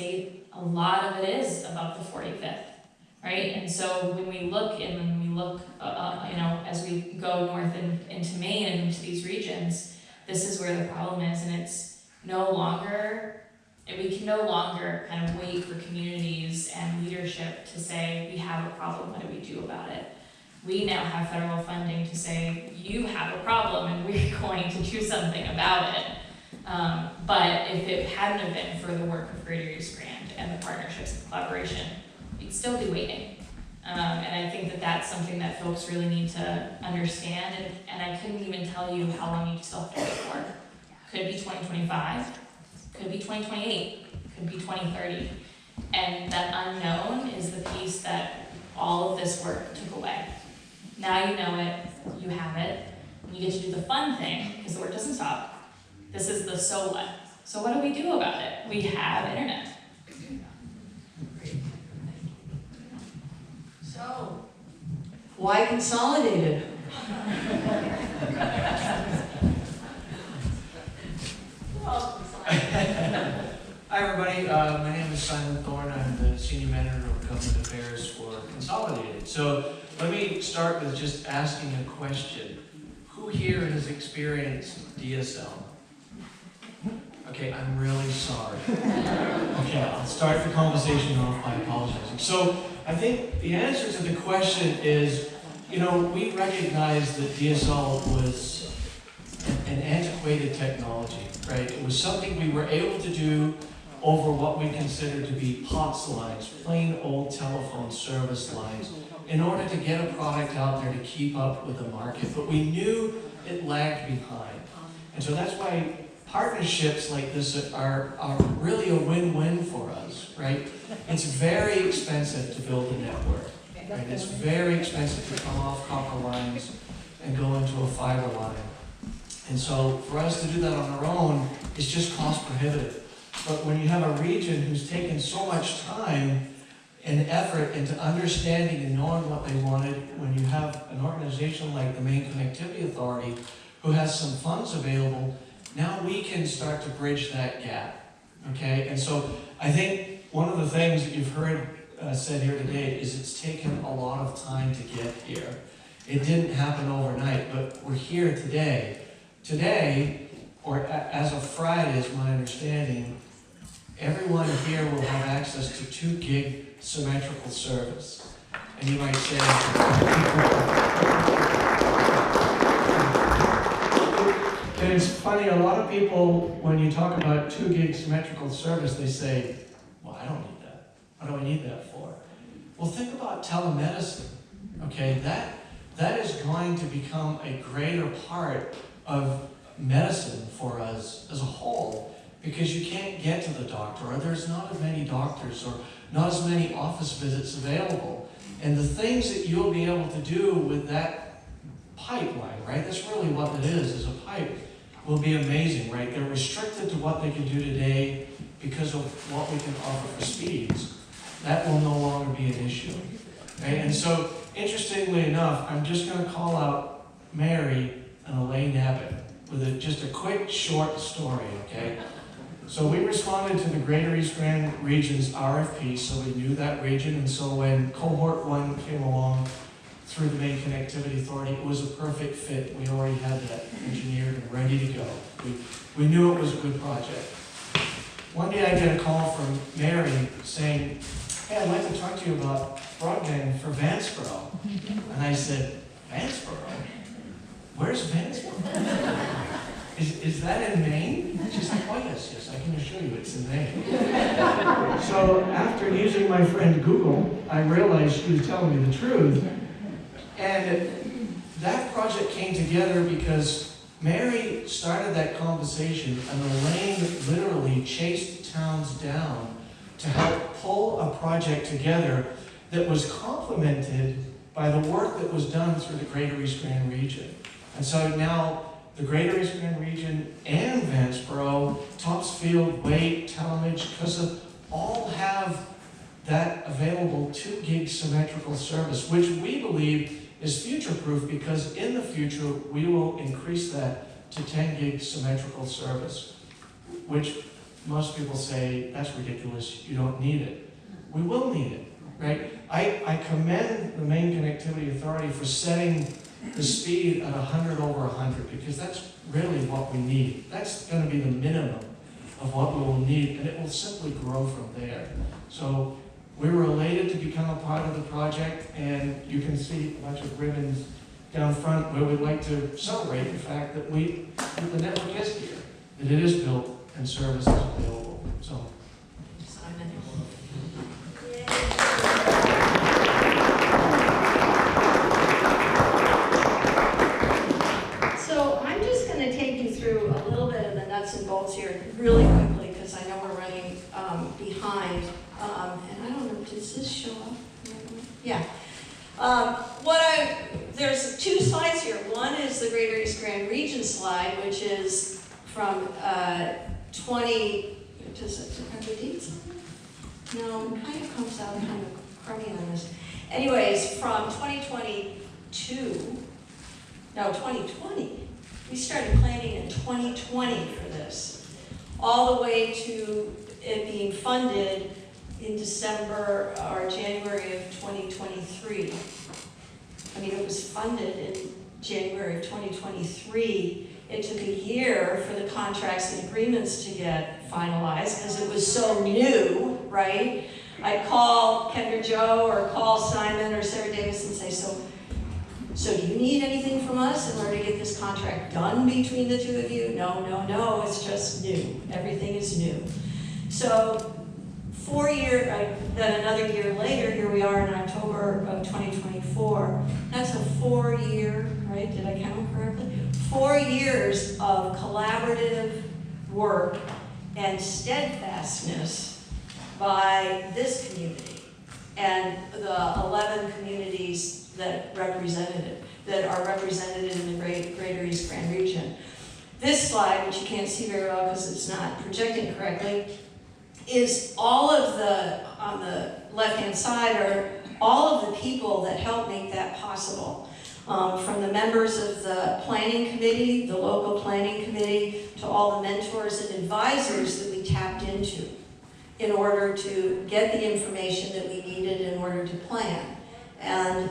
state, a lot of it is above the 45th, right? And so when we look, as we go north into Maine and into these regions, this is where the problem is, and it's no longer, we can no longer kind of wait for communities and leadership to say, we have a problem, what do we do about it? We now have federal funding to say, you have a problem and we're going to do something about it. But if it hadn't have been for the work of Greater East Grand and the partnerships and collaboration, we'd still be waiting. And I think that that's something that folks really need to understand, and I couldn't even tell you how long you still have to wait for. Could be 2025, could be 2028, could be 2030. And that unknown is the piece that all of this work took away. Now you know it, you have it, and you get to do the fun thing, because the work doesn't stop. This is the so what. So what do we do about it? We have internet. So, why consolidated? Hi everybody, my name is Simon Thorne. I'm the Senior Manager of Government Affairs for Consolidated. So let me start with just asking a question. Who here has experienced DSL? Okay, I'm really sorry. Okay, I'll start the conversation off by apologizing. So I think the answer to the question is, we recognize that DSL was an antiquated technology, right? It was something we were able to do over what we consider to be POTS lines, plain old telephone service lines, in order to get a product out there to keep up with the market. But we knew it lagged behind. And so that's why partnerships like this are really a win-win for us, right? It's very expensive to build a network, right? It's very expensive to come off copper lines and go into a fiber line. And so for us to do that on our own is just cost prohibitive. But when you have a region who's taken so much time and effort into understanding and knowing what they wanted, when you have an organization like the Maine Connectivity Authority who has some funds available, now we can start to bridge that gap, okay? And so I think one of the things that you've heard said here today is it's taken a lot of time to get here. It didn't happen overnight, but we're here today. Today, or as of Friday is my understanding, everyone here will have access to 2 gig symmetrical service. And you might say, and it's funny, a lot of people, when you talk about 2 gig symmetrical service, they say, well, I don't need that. What do I need that for? Well, think about telemedicine, okay? That is going to become a greater part of medicine for us as a whole, because you can't get to the doctor, or there's not as many doctors, or not as many office visits available. And the things that you'll be able to do with that pipeline, right? That's really what it is a pipe, will be amazing, right? They're restricted to what they can do today because of what we can offer for speeds. That will no longer be an issue, right? And so, interestingly enough, I'm just going to call out Mary and Elaine Abbott with just a quick, short story, okay? So we responded to the Greater East Grand region's RFP, so we knew that region, and so when Cohort 1 came along through the Maine Connectivity Authority, it was a perfect fit. We already had that engineered and ready to go. We knew it was a good project. One day I get a call from Mary saying, hey, I'd like to talk to you about broadband for Vanceboro. And I said, Vanceboro? Where's Vanceboro? Is that in Maine? She's like, oh yes, I can assure you it's in Maine. So after using my friend Google, I realized she was telling me the truth. And that project came together because Mary started that conversation, and Elaine literally chased towns down to help pull a project together that was complemented by the work that was done through the Greater East Grand region. And so now the Greater East Grand region and Vanceboro, Topsfield, Wake, Talmadge, Coosa, all have that available 2 gig symmetrical service, which we believe is future-proof, because in the future we will increase that to 10 gig symmetrical service, which most people say, that's ridiculous, you don't need it. We will need it, right? I commend the Maine Connectivity Authority for setting the speed at 100 over 100, because that's really what we need. That's going to be the minimum of what we will need, and it will simply grow from there. So we were elated to become a part of the project, and you can see a bunch of ribbons down front where we'd like to celebrate the fact that the network is here, that it is built and service is available. So. Simon. So I'm just going to take you through a little bit of the nuts and bolts here really quickly, because I know we're running behind. And I don't know, does this show up? Yeah. There's two slides here. One is the Greater East Grand Region slide, which is from 20, does it have the dates on it? No, it kind of comes out kind of crummy on this. Anyways, from 2020. We started planning in 2020 for this, all the way to it being funded in December or January of 2023. I mean, it was funded in January of 2023. It took a year for the contracts and agreements to get finalized because it was so new, right? I'd call Kendra Joe or call Simon or Sarah Davis and say, so do you need anything from us in order to get this contract done between the two of you? No, it's just new. Everything is new. So then another year later, here we are in October of 2024. That's a 4-year, right? Did I count correctly? 4 years of collaborative work and steadfastness by this community and the 11 communities that are represented in the Greater East Grand Region. This slide, which you can't see very well because it's not projecting correctly, is all of on the left-hand side are all of the people that help make that possible. From the members of the planning committee, the local planning committee, to all the mentors and advisors that we tapped into in order to get the information that we needed in order to plan. And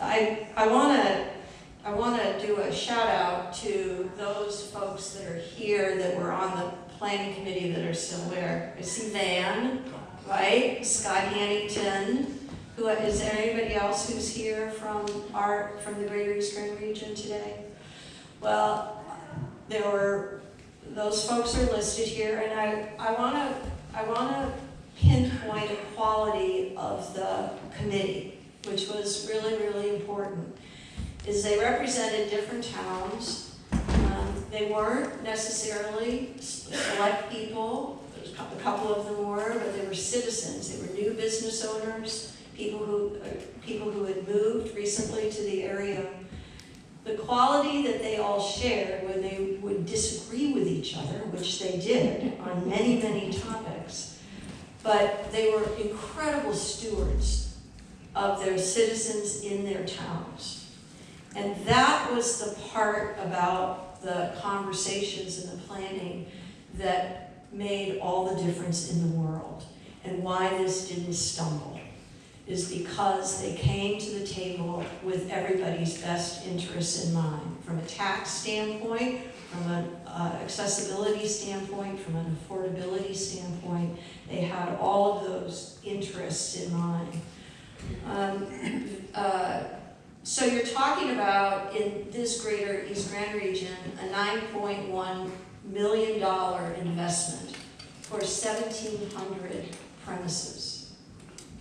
I want to do a shout out to those folks that are here that were on the planning committee that are still there. I see Van, right? Scott Hannington. Is there anybody else who's here from the Greater East Grand Region today? Well, those folks are listed here, and I want to pinpoint a quality of the committee, which was really, really important, is they represented different towns. They weren't necessarily select people. A couple of them were, but they were citizens. They were new business owners, people who had moved recently to the area. The quality that they all shared when they would disagree with each other, which they did on many, many topics, but they were incredible stewards of their citizens in their towns. And that was the part about the conversations and the planning that made all the difference in the world. And why this didn't stumble is because they came to the table with everybody's best interests in mind, from a tax standpoint, from an accessibility standpoint, from an affordability standpoint. They had all of those interests in mind. So you're talking about, in this Greater East Grand Region, a $9.1 million investment for 1,700 premises.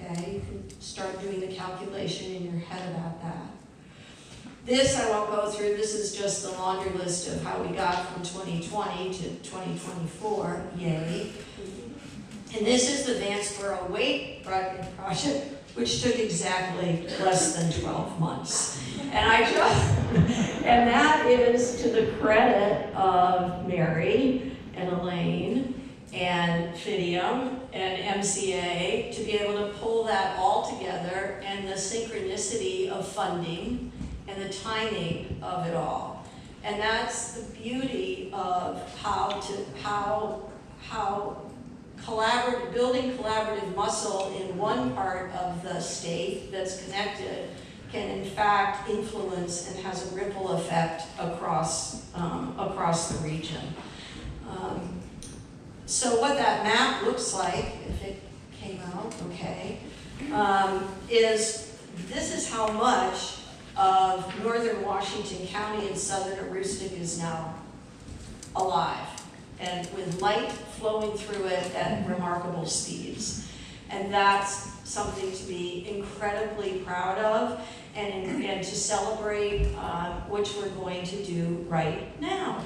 Okay, you can start doing the calculation in your head about that. This I won't go through. This is just the laundry list of how we got from 2020 to 2024. Yay. And this is the Vanceboro Wake broadband project, which took exactly less than 12 months. And that is to the credit of Mary and Elaine and Fidium and MCA to be able to pull that all together, and the synchronicity of funding and the timing of it all. And that's the beauty of how how building collaborative muscle in one part of the state that's connected can in fact influence and has a ripple effect across the region. So what that map looks like, if it came out okay, is this is how much of northern Washington County and southern Aroostook is now alive, and with light flowing through it at remarkable speeds. And that's something to be incredibly proud of and to celebrate, which we're going to do right now.